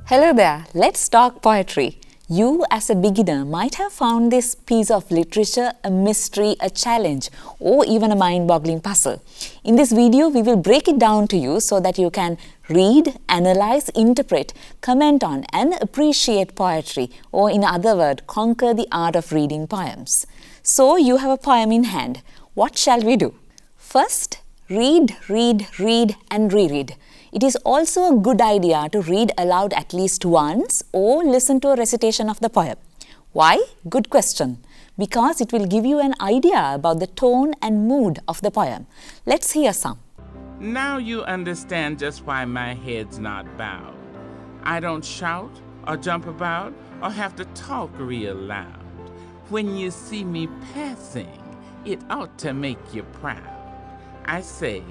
Hello there, let's talk poetry. You as a beginner might have found this piece of literature a mystery, a challenge, or even a mind-boggling puzzle. In this video, we will break it down to you so that you can read, analyze, interpret, comment on and appreciate poetry, or in other words, conquer the art of reading poems. So you have a poem in hand. What shall we do? First, read, and reread. It is also a good idea to read aloud at least once or listen to a recitation of the poem. Why? Good question. Because it will give you an idea about the tone and mood of the poem. Let's hear some. Now you understand just why my head's not bowed. I don't shout or jump about or have to talk real loud. When you see me passing, it ought to make you proud. I say,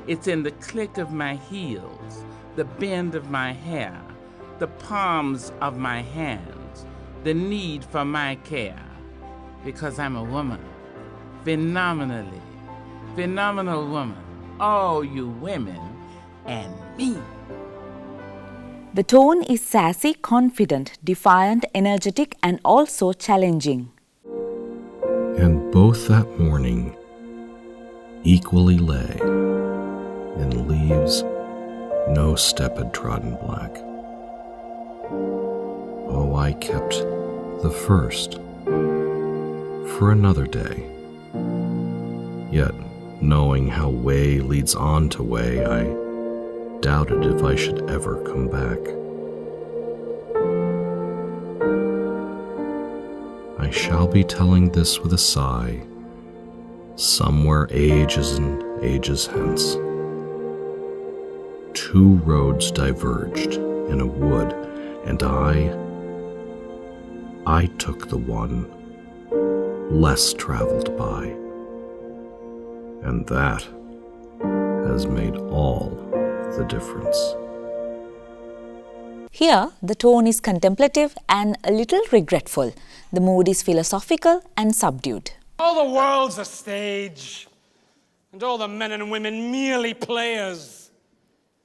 it's in the click of my heels, the bend of my hair, the palms of my hands, the need for my care. Because I'm a woman, phenomenal woman, all you women and me. The tone is sassy, confident, defiant, energetic, and also challenging. And both that morning equally lay in leaves no step had trodden black. Oh, I kept the first for another day. Yet, knowing how way leads on to way, I doubted if I should ever come back. I shall be telling this with a sigh, somewhere ages and ages hence. Two roads diverged in a wood, and I took the one less traveled by. And that has made all the difference. Here, the tone is contemplative and a little regretful. The mood is philosophical and subdued. All the world's a stage, and all the men and women merely players.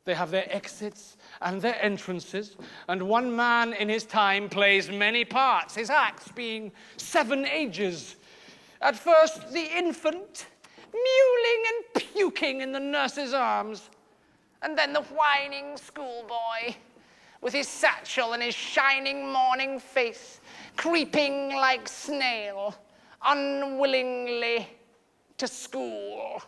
They have their exits and their entrances, and one man in his time plays many parts, his acts being 7 ages. At first, the infant, mewling and puking in the nurse's arms, and then the whining schoolboy, with his satchel and his shining morning face, creeping like snail, unwillingly to school.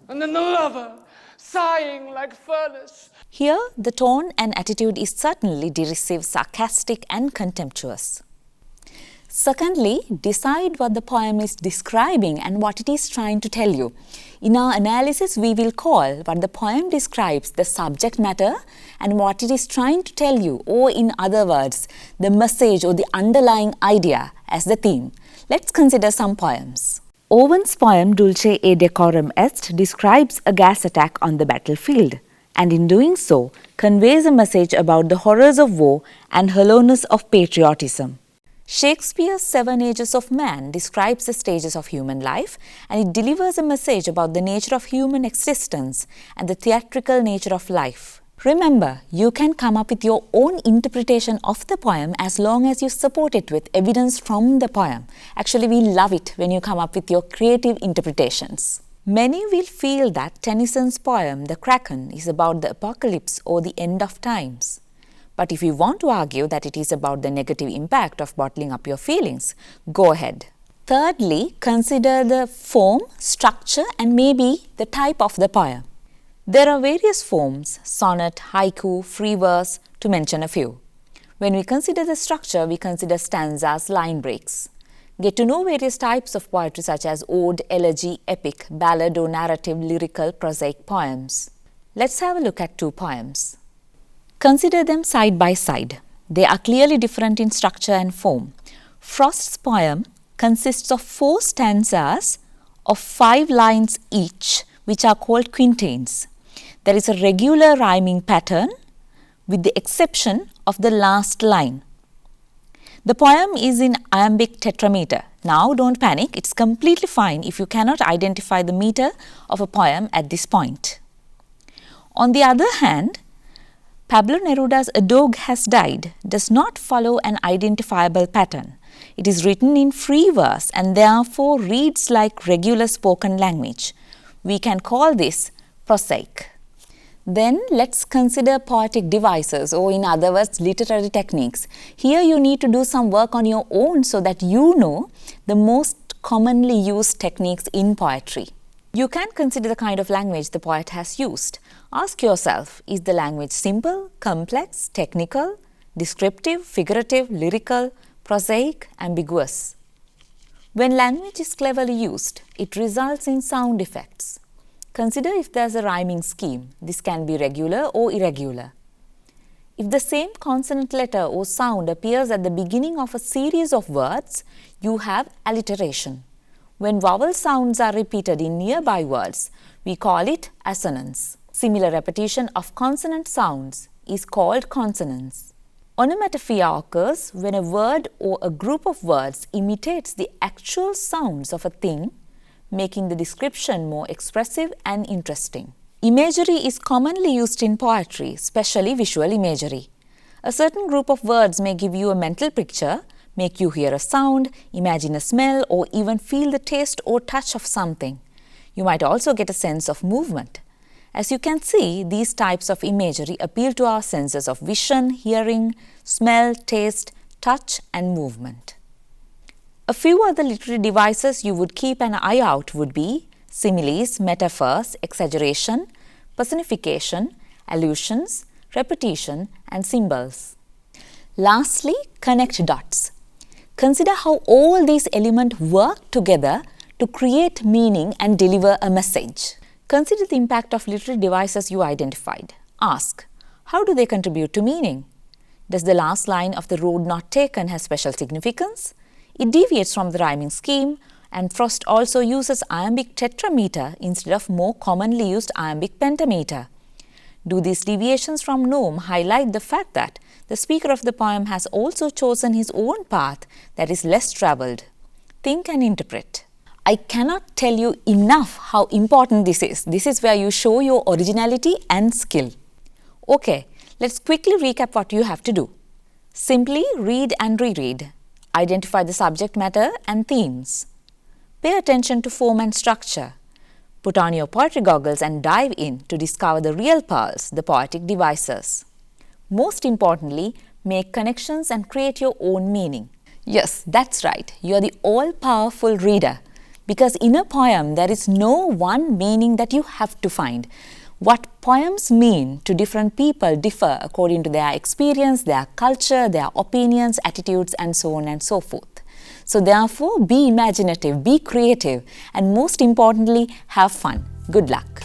And then the lover, sighing like furnace. Here, the tone and attitude is certainly derisive, sarcastic and contemptuous. Secondly, decide what the poem is describing and what it is trying to tell you. In our analysis, we will call what the poem describes the subject matter and what it is trying to tell you, or in other words, the message or the underlying idea as the theme. Let's consider some poems. Owen's poem Dulce et Decorum Est describes a gas attack on the battlefield, and in doing so, conveys a message about the horrors of war and hollowness of patriotism. Shakespeare's 7 Ages of Man describes the stages of human life, and it delivers a message about the nature of human existence and the theatrical nature of life. Remember, you can come up with your own interpretation of the poem as long as you support it with evidence from the poem. Actually, we love it when you come up with your creative interpretations. Many will feel that Tennyson's poem, The Kraken, is about the apocalypse or the end of times. But if you want to argue that it is about the negative impact of bottling up your feelings, go ahead. Thirdly, consider the form, structure, and maybe the type of the poem. There are various forms, sonnet, haiku, free verse, to mention a few. When we consider the structure, we consider stanzas, line breaks. Get to know various types of poetry such as ode, elegy, epic, ballad or narrative, lyrical, prosaic poems. Let's have a look at 2 poems. Consider them side by side. They are clearly different in structure and form. Frost's poem consists of 4 stanzas of 5 lines each, which are called quintains. There is a regular rhyming pattern, with the exception of the last line. The poem is in iambic tetrameter. Now don't panic, it's completely fine if you cannot identify the meter of a poem at this point. On the other hand, Pablo Neruda's A Dog Has Died does not follow an identifiable pattern. It is written in free verse and therefore reads like regular spoken language. We can call this prosaic. Then let's consider poetic devices, or in other words, literary techniques. Here you need to do some work on your own so that you know the most commonly used techniques in poetry. You can consider the kind of language the poet has used. Ask yourself, is the language simple, complex, technical, descriptive, figurative, lyrical, prosaic, ambiguous? When language is cleverly used, it results in sound effects. Consider if there's a rhyming scheme. This can be regular or irregular. If the same consonant letter or sound appears at the beginning of a series of words, you have alliteration. When vowel sounds are repeated in nearby words, we call it assonance. Similar repetition of consonant sounds is called consonance. Onomatopoeia occurs when a word or a group of words imitates the actual sounds of a thing, making the description more expressive and interesting. Imagery is commonly used in poetry, especially visual imagery. A certain group of words may give you a mental picture, make you hear a sound, imagine a smell, or even feel the taste or touch of something. You might also get a sense of movement. As you can see, these types of imagery appeal to our senses of vision, hearing, smell, taste, touch, and movement. A few other literary devices you would keep an eye out would be similes, metaphors, exaggeration, personification, allusions, repetition, and symbols. Lastly, connect dots. Consider how all these elements work together to create meaning and deliver a message. Consider the impact of literary devices you identified. Ask, how do they contribute to meaning? Does the last line of The Road Not Taken have special significance? It deviates from the rhyming scheme, and Frost also uses iambic tetrameter instead of more commonly used iambic pentameter. Do these deviations from norm highlight the fact that the speaker of the poem has also chosen his own path that is less travelled? Think and interpret. I cannot tell you enough how important this is. This is where you show your originality and skill. Okay, let's quickly recap what you have to do. Simply read and reread. Identify the subject matter and themes. Pay attention to form and structure. Put on your poetry goggles and dive in to discover the real pearls, the poetic devices. Most importantly, make connections and create your own meaning. Yes, that's right, you are the all-powerful reader. Because in a poem, there is no one meaning that you have to find. What poems mean to different people differ according to their experience, their culture, their opinions, attitudes, and so on and so forth. So therefore, be imaginative, be creative, and most importantly, have fun. Good luck.